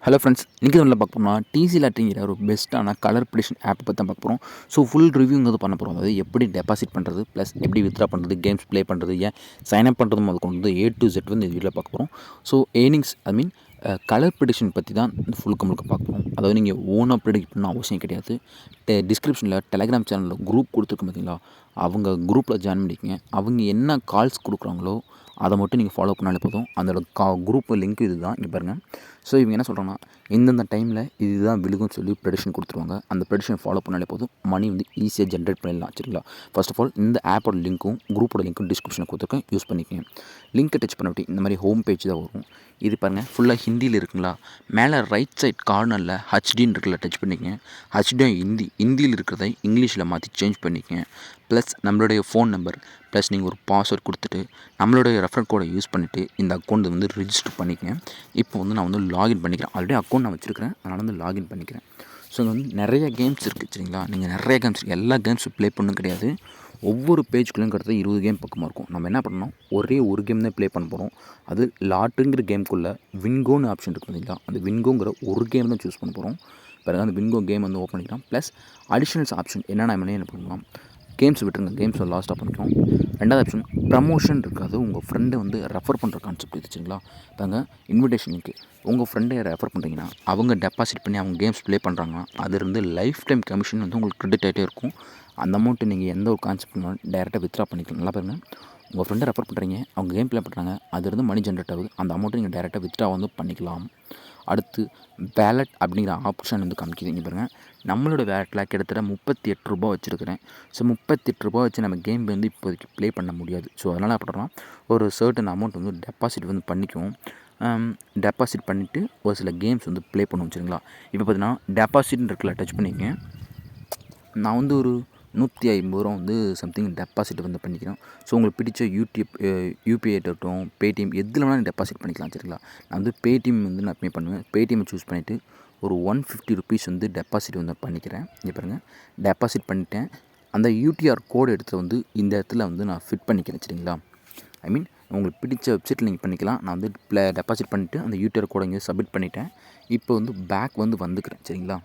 Hello friends, இன்றைக்கி ஒன்றில் பார்க்க போனால் டிசி லாட்டரிங்கிற ஒரு பெஸ்ட்டான கலர் ப்ரிடிக்ஷன் ஆப் பற்றி தான் பார்க்க போகிறோம். ஸோ ஃபுல் ரிவ்யூங்கிறது பண்ண போகிறோம். அதாவது எப்படி டெபாசிட் பண்ணுறது, ப்ளஸ் எப்படி வித்ட்ரா பண்ணுறது, கேம்ஸ் ப்ளே பண்ணுறது, ஏன் சைன் அப் பண்ணுறது முதல் கொண்டு வந்து A to Z வந்து இந்த வீடியோவில் பார்க்க போகிறோம். ஸோ ஏர்னிங்ஸ் கலர் ப்ரிடிக்ஷன் பற்றி தான் முழுக்க பார்க்க போகிறோம். அதாவது நீங்கள் ஓனாக ப்ரிடிக்ட் பண்ண அவசியம் கிடையாது. டிஸ்கிரிப்ஷனில் டெலகிராம் சேனலில் குரூப் கொடுத்துருக்கோம் பார்த்தீங்களா, அவங்க குரூப்பில் ஜாயின் பண்ணிக்கங்க. அவங்க என்ன கால்ஸ் கொடுக்குறாங்களோ அதை மட்டும் நீங்கள் ஃபாலோ பண்ணாலே போதும். அதோட குரூப் லிங்க் இது தான், இங்கே பாருங்கள். ஸோ இவங்க என்ன சொல்கிறாங்கன்னா, இந்தந்த டைமில் இதுதான் விழுகும்னு சொல்லி ப்ரெடிக்ஷன் கொடுத்துருவாங்க. அந்த ப்ரெடிக்ஷன் ஃபாலோ பண்ணாலே போதும், மணி வந்து ஈஸியாக ஜென்ரேட் பண்ணிடலாம். சரிங்களா? ஃபர்ஸ்ட் ஆஃப் ஆல் இந்த ஆப்போட லிங்க்கும் குரூப்போட லிங்க்கும் டிஸ்கிரிப்ஷனில் கொடுத்துருக்கேன், யூஸ் பண்ணிக்கோங்க. லிங்க்கை டச் பண்ணிவிட்டு இந்த மாதிரி ஹோம் பேஜ் தான் வரும். இது பாருங்கள், ஃபுல்லாக ஹிந்தியில் இருக்குங்களா. மேலே ரைட் சைட் கார்னரில் ஹச்டின்னு இருக்குல்ல, டச் பண்ணிக்கங்க. ஹச்டி ஹிந்தியில் இருக்கிறத இங்கிலீஷில் மாற்றி சேஞ்ச் பண்ணிக்கங்க. ப்ளஸ் நம்மளுடைய ஃபோன் நம்பர் ப்ளஸ் நீங்கள் ஒரு பாஸ்வேர்ட் கொடுத்துட்டு நம்மளுடைய ரெஃபரல் கோடை யூஸ் பண்ணிவிட்டு இந்த அக்கௌண்ட் வந்து ரிஜிஸ்டர் பண்ணிக்கங்க. இப்போ வந்து நான் வந்து லாகின் பண்ணிக்கிறேன். ஆல்ரெடி அக்கௌண்ட் நான் வச்சுருக்கிறேன், அதனால் வந்து லாகின் பண்ணிக்கிறேன். ஸோ இங்கே வந்து நிறைய கேம்ஸ் இருக்குது. சரிங்களா? நீங்கள் நிறைய கேம்ஸ் எல்லா கேம்ஸும் ப்ளே பண்ணணும் கிடையாது. ஒவ்வொரு பேஜ்குள்ளேயும் கிட்டத்தட்ட 20 கேம் பக்கமாக இருக்கும். நம்ம என்ன பண்ணணும், ஒரே ஒரு கேம் தான் ப்ளே பண்ண போகிறோம். அது லாட்டுங்கிற கேமுக்குள்ளே வின்கோன்னு ஆப்ஷன் இருக்குது பார்த்தீங்களா, அந்த வின்கோங்கிற ஒரு கேம் தான் சூஸ் பண்ண போகிறோம். பிறகு அந்த வின்கோ கேம் வந்து ஓப்பன் பண்ணிக்கலாம். ப்ளஸ் அடிஷ்னல்ஸ் ஆப்ஷன் என்னென்ன என்ன பண்ணலாம், கேம்ஸ் விட்டுருங்க, கேம்ஸை லாஸ்ட்டாக பண்ணிக்கலாம். ரெண்டாவது ஆப்ஷன் ப்ரமோஷன் இருக்காது. உங்கள் ஃப்ரெண்டை வந்து ரெஃபர் பண்ணுற கான்செப்ட் இருந்துச்சுங்களா. பாருங்க, இன்விடேஷன் லிங்க் உங்கள் ஃப்ரெண்டை ரெஃபர் பண்ணுறீங்கன்னா அவங்க டெபாசிட் பண்ணி அவங்க கேம்ஸ் ப்ளே பண்ணுறாங்கன்னா அதுலேருந்து லைஃப் டைம் கமிஷன் வந்து உங்களுக்கு கிரெடிட் ஆகிட்டே இருக்கும். அந்த அமௌண்ட்டு நீங்கள் எந்த ஒரு கான்செப்ட் பண்ணாலும் டேரெக்டாக வித்ட்ரா பண்ணிக்கலாம். நல்லா பாருங்கள், உங்கள் ஃப்ரெண்டை ரெஃபர் பண்ணுறீங்க, அவங்க கேம் ப்ளே பண்ணுறாங்க, அதுலேருந்து மணி ஜென்ரேட் ஆகுது. அந்த அமௌண்ட்டை நீங்கள் டேரெக்டாக வித்ட்ரா வந்து பண்ணிக்கலாம். அடுத்து வேலட் அப்படிங்கிற ஆப்ஷன் வந்து காமிக்கிது. பாருங்கள், நம்மளோட வேலட்டில் கிட்டத்தட்ட 38 ரூபா வச்சுருக்கிறேன். ஸோ 38 ரூபா வச்சு நம்ம கேம் வந்து இப்போதைக்கு ப்ளே பண்ண முடியாது. ஸோ அதனால் என்ன பண்ணுறோம்னா, ஒரு சர்டன் அமௌண்ட் வந்து டெபாசிட் வந்து பண்ணிக்குவோம். டெபாசிட் பண்ணிவிட்டு ஒரு சில கேம்ஸ் வந்து ப்ளே பண்ணுவோம். சரிங்களா? இப்போ பார்த்தீங்கன்னா டெபாசிட்னு இருக்குல்ல, டச் பண்ணிக்கங்க. நான் வந்து ஒரு 150 ரூபா வந்து சம்திங் டெபாசிட் வந்து பண்ணிக்கிறேன். ஸோ உங்களுக்கு பிடிச்ச யூபிஐ இருக்கட்டும், பேடிஎம் எதில் வேணாலும் டெபாசிட் பண்ணிக்கலாம். சரிங்களா? நான் வந்து பேடிஎம் வந்து நான் பே பண்ணுவேன். பேடிஎம்மை சூஸ் பண்ணிவிட்டு ஒரு 150 ருபீஸ் வந்து டெபாசிட் வந்து பண்ணிக்கிறேன். இங்கே பாருங்கள், டெபாசிட் பண்ணிட்டேன். அந்த யூடிஆர் கோடு எடுத்து வந்து இந்த இடத்துல வந்து நான் ஃபிட் பண்ணிக்கிறேன். சரிங்களா? ஐ மீன் உங்களுக்கு பிடிச்ச வெப்சைட்டில் நீங்கள் பண்ணிக்கலாம். நான் வந்து டெபாசிட் பண்ணிவிட்டு அந்த யூடிஆர் கோடை இங்கே சப்மிட் பண்ணிட்டேன். இப்போ வந்து பேக் வந்து வந்துக்கிறேன். சரிங்களா?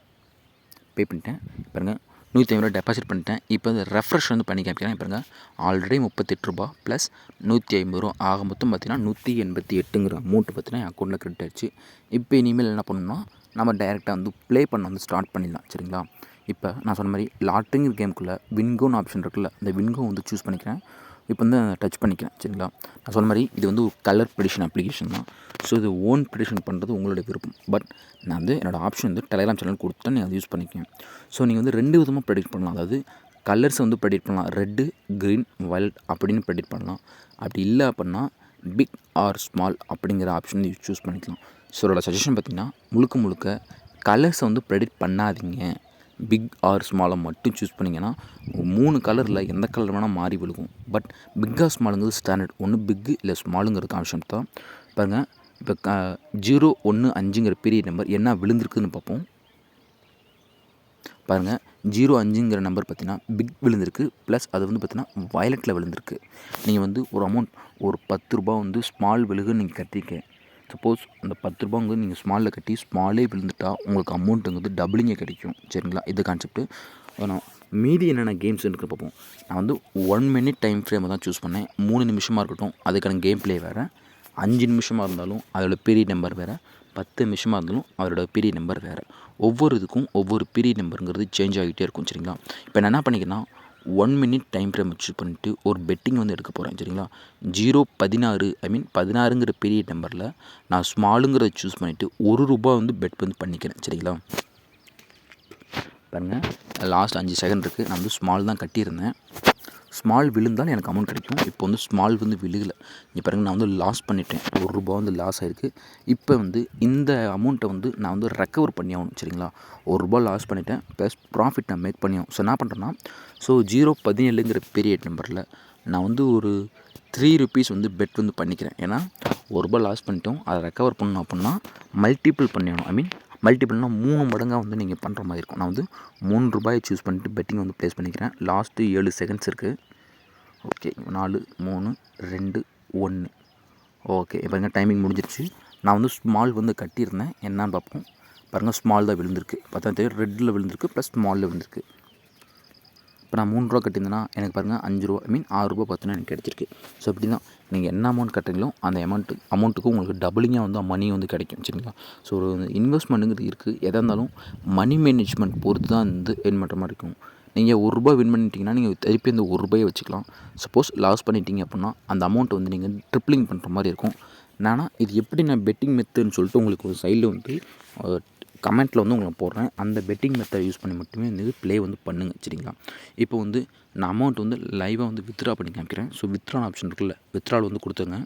பே பண்ணிட்டேன். பாருங்கள், 150 ரூபா டெபாசிட் பண்ணிட்டேன். இப்போ வந்து ரெஃப்ரெஷ் வந்து பண்ணி காமிக்கிறேன். பாருங்கள், ஆல்ரெடி 38 ரூபா ப்ளஸ் 150 ரூபா ஆக மொத்தம் பார்த்தீங்கன்னா 188ங்கிற அமௌண்ட்டு பார்த்தீங்கன்னா என் அக்கௌண்ட்டில் கிரெடிட் ஆகிடுச்சு. இப்போ இனிமேல் என்ன பண்ணணும்னா, நம்ம டைரெக்டாக வந்து ப்ளே பண்ண வந்து ஸ்டார்ட் பண்ணிடலாம். சரிங்களா? இப்போ நான் சொன்ன மாதிரி லாட்டுங்கிற கேமுக்குள்ளே வின்கோன்னு ஆப்ஷன் இருக்குல்ல, அந்த வின்கோ வந்து சூஸ் பண்ணிக்கிறேன். இப்போ வந்து டச் பண்ணிக்கிறேன். சரிங்களா? நான் சொன்ன மாதிரி இது வந்து ஒரு கலர் ப்ரெடிக்ஷன் அப்ளிகேஷன் தான். ஸோ இது ஓன் ப்ரெடிக்ஷன் பண்ணுறது உங்களுடைய விருப்பம். பட் நான் வந்து என்னோடய ஆப்ஷன் வந்து டெலகிராம் சேனல் கொடுத்துட்டேன், நீங்கள் அதை யூஸ் பண்ணிக்கோங்க. ஸோ நீங்கள் வந்து 2 விதமாக ப்ரெடிக்ட் பண்ணலாம். அதாவது கலர்ஸை வந்து ப்ரெடிக்ட் பண்ணலாம். ரெட்டு, க்ரீன், வயலட் அப்படின்னு ப்ரெடிக்ட் பண்ணலாம். அப்படி இல்லை அப்படின்னா பிக் ஆர் ஸ்மால் அப்படிங்கிற ஆப்ஷன் சூஸ் பண்ணிக்கலாம். ஸோ என்னோடய சஜஷன் பார்த்திங்கன்னா, முழுக்க கலர்ஸை வந்து ப்ரெடிக்ட் பண்ணாதீங்க. பிக் ஆர் ஸ்மாலை மட்டும் சூஸ் பண்ணிங்கன்னா 3 கலரில் எந்த கலர் வேணால் மாறி விழுகும். பட் பிக் ஆர் ஸ்மாலுங்கிறது ஸ்டாண்டர்ட். ஒன்று பிக்கு இல்லை ஸ்மாலுங்கிற கான்செப்ட் தான். பாருங்கள், இப்போ 015ங்கிற பீரியட் நம்பர் என்ன விழுந்திருக்குதுன்னு பார்ப்போம். பாருங்கள், 05ங்கிற நம்பர் பார்த்திங்கன்னா பிக் விழுந்திருக்கு. ப்ளஸ் அது வந்து பார்த்திங்கன்னா வயலட்டில் விழுந்திருக்கு. நீங்கள் வந்து ஒரு அமௌண்ட் ஒரு 10 ரூபா வந்து ஸ்மால் விழுகுன்னு நீங்கள் கட்டிக்க. சப்போஸ் அந்த 10 ரூபா வந்து நீங்கள் ஸ்மாலில் கட்டி ஸ்மாலே விழுந்துட்டா உங்களுக்கு அமௌண்ட்டுங்கிறது டபுளிங்கே கிடைக்கும். சரிங்களா? இது கான்செப்ட்டு. ஆனால் மீதி என்னென்ன கேம்ஸ் இருக்குது பார்ப்போம். நான் வந்து 1 மினிட் டைம் ஃப்ரேமை தான் சூஸ் பண்ணேன். 3 நிமிஷமாக இருக்கட்டும், அதுக்கான கேம் ப்ளே வேறு. 5 நிமிஷமாக இருந்தாலும் அதோட பீரியட் நம்பர் வேறு. 10 நிமிஷமாக இருந்தாலும் அதோட பீரியட் நம்பர் வேறு. ஒவ்வொரு இதுக்கும் ஒவ்வொரு பீரியட் நம்பருங்கிறது சேஞ்ச் ஆகிட்டே இருக்கும். சரிங்களா? இப்போ நான் என்ன பண்ணிக்கிறேன்னா, 1 மினிட் டைம் ஃப்ரேம் சூஸ் பண்ணிவிட்டு ஒரு பெட்டிங் வந்து எடுக்க போகிறேன். சரிங்களா? 016 ஐ மீன் 16ங்கிற பீரியட் நம்பரில் நான் ஸ்மாலுங்கிறத சூஸ் பண்ணிவிட்டு ₹1 வந்து பெட் வந்து பண்ணிக்கிறேன். சரிங்களா? பாருங்கள், லாஸ்ட் 5 செகண்ட் இருக்குது. நான் வந்து ஸ்மால் தான் கட்டியிருந்தேன். ஸ்மால் விழுந்தால் எனக்கு அமௌண்ட் கிடைக்கும். இப்போ வந்து ஸ்மால் வந்து விழுகலை. இங்கே பாருங்கள், நான் வந்து லாஸ் பண்ணிட்டேன். ₹1 வந்து லாஸ் ஆகிருக்கு. இப்போ வந்து இந்த அமௌண்ட்டை வந்து நான் வந்து ரெக்கவர் பண்ணி ஆகணும். சரிங்களா? ₹1 லாஸ் பண்ணிட்டேன், ப்ளஸ் ப்ராஃபிட் நான் மேக் பண்ணி ஆகும். ஸோ என்ன பண்ணுறேன்னா, ஸோ 017ங்கிற பீரியட் நம்பரில் நான் வந்து ஒரு ₹3 வந்து பெட் வந்து பண்ணிக்கிறேன். ஏன்னா ₹1 லாஸ் பண்ணிட்டோம், அதை ரெக்கவர் பண்ணணும் அப்படின்னா மல்டிபிள் பண்ணிடணும். ஐ மீன் மல்டிபிள்னால் 3 மடங்காக வந்து நீங்கள் பண்ணுற மாதிரி இருக்கும். நான் வந்து ₹3 சூஸ் பண்ணிவிட்டு பெட்டிங் வந்து ப்ளேஸ் பண்ணிக்கிறேன். லாஸ்ட்டு 7 செகண்ட்ஸ் இருக்குது. ஓகே, 4, 3, 2, 1. ஓகே, இப்போ டைமிங் முடிஞ்சிருச்சு. நான் வந்து ஸ்மால் வந்து கட்டியிருந்தேன். என்னான்னு பார்ப்போம். பாருங்கள், ஸ்மால் தான் விழுந்திருக்கு. பார்த்தா தெரியும், ரெட்டில் விழுந்திருக்கு ப்ளஸ் ஸ்மாலில் விழுந்திருக்கு. இப்போ நான் 3 ரூபா கட்டியிருந்தேன்னா எனக்கு பாருங்கள் 5 ரூபா ஐ மீன் 6 ரூபா பார்த்தீங்கன்னா எனக்கு கிடச்சிருக்கு. ஸோ இப்படி தான் நீங்கள் என்ன அமௌண்ட் கட்டுறீங்களோ அந்த அமௌண்ட்டுக்கு உங்களுக்கு டபுளிங்காக வந்து மணி வந்து கிடைக்கும். சரிங்களா? ஸோ ஒரு இன்வெஸ்ட்மெண்ட்டுங்கிறது இருக்குது. எதாக இருந்தாலும் மணி மேனேஜ்மெண்ட் பொறுத்து தான் வந்து வின் பண்ணுற மாதிரி இருக்கும். நீங்கள் ₹1 வின் பண்ணிட்டீங்கன்னா நீங்கள் திருப்பி அந்த ₹1 வச்சுக்கலாம். சப்போஸ் லாஸ் பண்ணிட்டீங்க அப்படின்னா அந்த அமௌண்ட்டை வந்து நீங்கள் ட்ரிப்ளிங் பண்ணுற மாதிரி இருக்கும். என்னன்னா இது எப்படி நான் பெட்டிங் மெத்தட்னு சொல்லிட்டு உங்களுக்கு ஒரு சைடில் வந்து கமெண்ட்டில் வந்து உங்களுக்கு போடுறேன். அந்த பெட்டிங் மெத்தட் யூஸ் பண்ணி மட்டுமே வந்து ப்ளே வந்து பண்ணுங்கள். சரிங்களா? இப்போ வந்து நான் அமௌண்ட் வந்து லைவாக வந்து வித்ட்ரா பண்ணி காமிக்கிறேன். ஸோ வித்ட்ரான் ஆப்ஷன் இருக்குல்ல, வித்ட்ரால் வந்து கொடுத்துருங்க.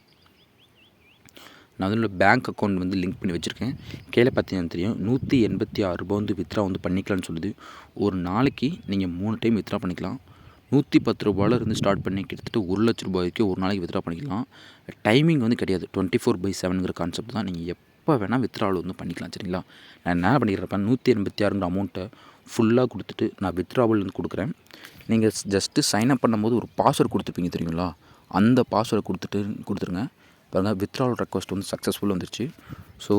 நான் அதில் பேங்க் அக்கௌண்ட் வந்து லிங்க் பண்ணி வச்சுருக்கேன். கீழே பார்த்தீங்கன்னா தெரியும், ₹186 வந்து வித்ட்ரா வந்து பண்ணிக்கலாம்னு சொல்லுது. ஒரு நாளைக்கு நீங்கள் 3 டைம் வித்ட்ரா பண்ணிக்கலாம். ₹110 இருந்து ஸ்டார்ட் பண்ணி கிட்டத்தட்ட ₹1,00,000 வரைக்கும் ஒரு நாளைக்கு வித்ட்ரா பண்ணிக்கலாம். டைமிங் வந்து கிடையாது. 24/7ங்கிற கான்செப்ட் தான். நீங்கள் எப்போ வேணால் வித்ட்ராவல் வந்து பண்ணிக்கலாம். சரிங்களா? நான் என்ன பண்ணிக்கிறப்ப 186ங்கிற அமௌண்ட்டை ஃபுல்லாக கொடுத்துட்டு நான் வித்ட்ராவல் வந்து கொடுக்குறேன். நீங்கள் ஜஸ்ட்டு சைன்அப் பண்ணும்போது ஒரு பாஸ்வேர்டு கொடுத்துருப்பீங்க தெரியுங்களா? அந்த பாஸ்வேர்டை கொடுத்துருங்க. பாருங்கள், வித்ட்ராவல் ரெக்வஸ்ட் வந்து சக்ஸஸ்ஃபுல் வந்துருச்சு. ஸோ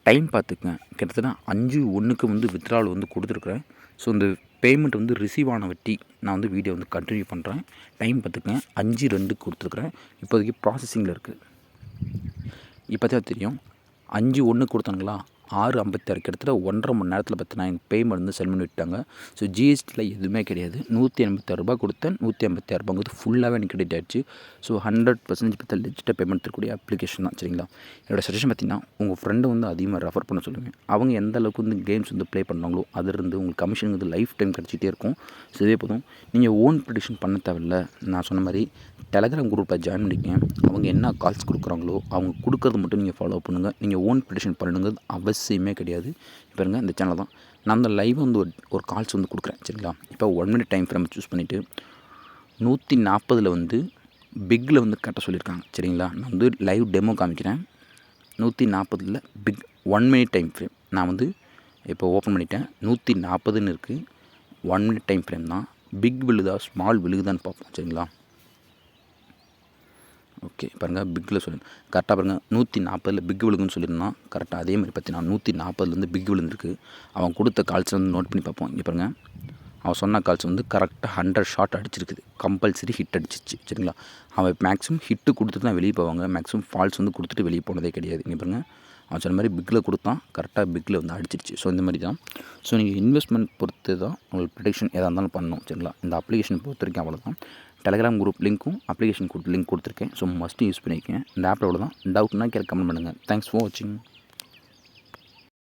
டைம் பார்த்துக்குங்க. கிட்டத்தட்ட 5/1க்கு வந்து வித்ட்ராவல் வந்து கொடுத்துருக்குறேன். ஸோ இந்த பேமெண்ட் வந்து ரிசீவ் ஆன வட்டி நான் வந்து வீடியோ வந்து கண்டினியூ பண்ணுறேன். டைம் பார்த்துக்குங்க. 5/2க்கு கொடுத்துருக்குறேன். இப்போதைக்கு ப்ராசஸிங்கில் இருக்குது. இப்போ தான் தெரியும், 5/1 கொடுத்தாங்களா, 6:56 கிட்டத்தட்ட 1.5 மணி நேரத்தில் பார்த்தீங்கன்னா எங்கள் பேமெண்ட் வந்து சென்ட் பண்ணி விட்டாங்க. ஸோ ஜிஎஸ்டியில் எதுவுமே கிடையாது. ₹186 கொடுத்தேன். ₹186 ஃபுல்லாகவே எனக்கு கிரெடிட் ஆகிடுச்சு. ஸோ 100% பார்த்தா லெஜிட்டாக பேமெண்ட் தரக்கூடிய அப்ளிகேஷன் தான். சரிங்களா? என்னோடய சஜஷன் பார்த்தீங்கன்னா, உங்கள் ஃப்ரெண்டை வந்து அதிகமாக ரெஃபர் பண்ண சொல்லுங்கள். அவங்க எந்த அளவுக்கு வந்து கேம்ஸ் வந்து ப்ளே பண்ணாங்களோ அதிலிருந்து உங்களுக்கு கமிஷன் வந்து லைஃப் டைம் கிடச்சிட்டே இருக்கும். ஸோ இதே போதும். நீங்கள் ஓன் ப்ரெடிக்ஷன் பண்ண தேவையில்ல. நான் சொன்ன மாதிரி டெலகிராம் குரூப்பில் ஜாயின் பண்ணிக்கங்க. அவங்க என்ன கால்ஸ் கொடுக்குறாங்களோ அவங்க கொடுக்கறது மட்டும் நீங்கள் ஃபாலோ பண்ணுங்கள். நீங்கள் ஓன் ப்ரெடிக்ஷன் பண்ணணுங்கிறது அவசியமே கிடையாது. பாருங்க, இந்த சேனல் தான் நான் அந்த லைவ் வந்து ஒரு கால்ஸ் வந்து கொடுக்குறேன். சரிங்களா? இப்போ 1 மினிட் டைம் ஃப்ரேம் சூஸ் பண்ணிவிட்டு 140 வந்து பிக்கில் வந்து கட்ட சொல்லியிருக்காங்க. சரிங்களா? நான் வந்து லைவ் டெமோ காமிக்கிறேன். 140 பிக் 1 மினிட் டைம் ஃப்ரேம் நான் வந்து இப்போ ஓப்பன் பண்ணிட்டேன். 140ன்னு இருக்குது. 1 மினிட் டைம் ஃப்ரேம் தான். பிக் விழுதா ஸ்மால் விழுகுதான்னு பார்ப்போம். சரிங்களா? ஓகே, பாருங்கள், பிக்கில் சொல்லி கரெக்டாக பாருங்கள். 140 பிக் விழுகுன்னு சொல்லியிருந்தான். கரெக்டாக அதே மாதிரி பார்த்தீங்கன்னா 140 பிக் விழுந்திருக்கு. அவன் கொடுத்த கால்ஸ் வந்து நோட் பண்ணி பார்ப்போம். இங்கே பாருங்கள், அவன் சொன்ன கால்ஸ் வந்து கரெக்டாக 100 ஷாட் அடிச்சிருக்குது. கம்பல்சரி ஹிட் அடிச்சிச்சு. சரிங்களா? அவன் மேக்ஸிமம் ஹிட்டு கொடுத்துட்டு தான் வெளியே போவாங்க. மேக்ஸிமம் ஃபால்ஸ் வந்து கொடுத்துட்டு வெளியே போனதே கிடையாது. இங்கே பாருங்கள், அவன் சொன்ன மாதிரி பிக்கில் கொடுத்தான். கரெக்டாக பிக்கில் வந்து அடிச்சிருச்சு. ஸோ இந்த மாதிரி தான். ஸோ நீங்கள் இன்வெஸ்ட்மெண்ட் பொறுத்து தான் உங்களுக்கு ப்ரெடிக்ஷன் எதாக இருந்தாலும் பண்ணணும். சரிங்களா? இந்த அப்ளிகேஷன் பொறுத்த வரைக்கும் அவ்வளோதான். டெலகிராம் குரூப் லிங்க்கும் அப்ளிகேஷன் லிங்க் கொடுத்துருக்கேன். ஸோ மஸ்ட்டு யூஸ் பண்ணிக்கங்க. இந்த ஆப்பில் அவ்வளோ தான். டவுட்னா கீழே கமெண்ட் பண்ணுங்கள். தேங்க்ஸ் ஃபார் வாட்சிங்.